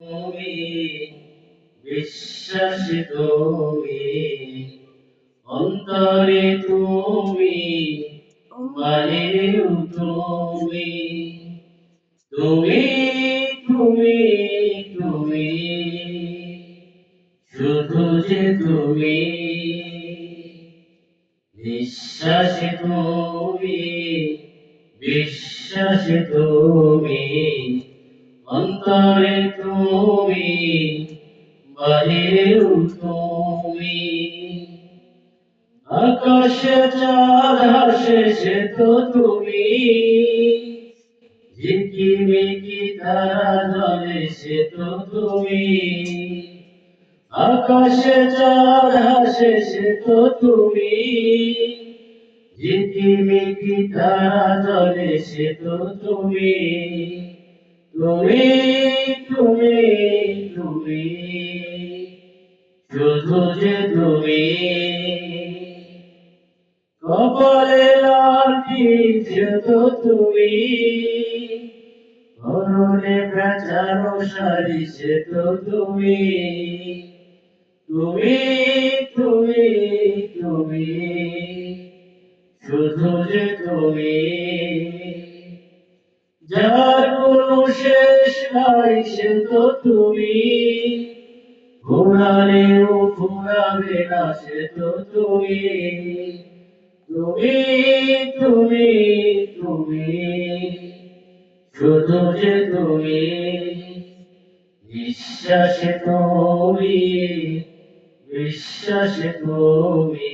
তুমি বিশ্বাসী তুমি অন্তরে তুমি বাহিরেও তুমি তুমি তুমি তুমি শুধু যে তুমি বিশ্বাসী তুমি বিশ্বাসী তুমি অন্তরে তুমি বাহিরেও তুমি আকাশে চাঁদ হাসে সে তো তুমি ঝিকিমিকি তারা জ্বলে সে তো তুমি আকাশে চাঁদ হাসে সে তো তুমি ঝিকিমিকি তারা জ্বলে সে তো তুমি তুমি তুমি তুমি শুধু যে তুমি কপালে লাঠি সে তো তুমি পরনে বেচারো শাড়ি সে তো তুমি তুমি তুমি তুমি শুধু যে তুমি যার কোনো শেষ নাই সে তো তুমি ঘোরালেও ঘোরাবে না সে তো তুমি তুমি তুমি তুমি শুধু যে তুমি বিশ্বাসে তুমি বিশ্বাসে তুমি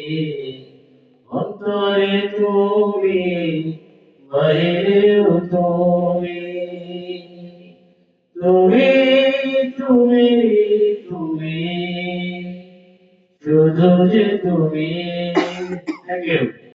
অন্তরে তুমি বাহিরেও তুমি তুমি তুমি তুমি শুধু যে তুমি থ্যাংক ইউ